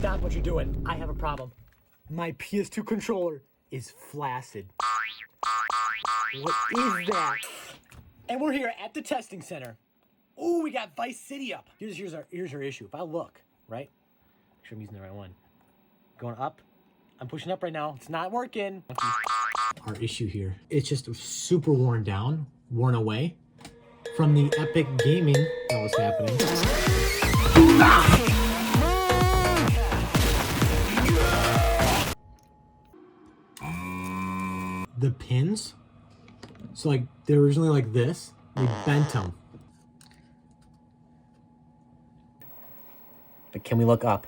Stop what you're doing. I have a problem. My PS2 controller is flaccid. What is that? And we're here at the testing center. Ooh, we got Vice City up. Here's our issue. If I look, right? Make sure I'm using the right one. Going up. I'm pushing up right now. It's not working. Our issue here. It's just super worn down, worn away from the epic gaming that was happening. The pins, so like they're originally like this, we bent them. But can we look up?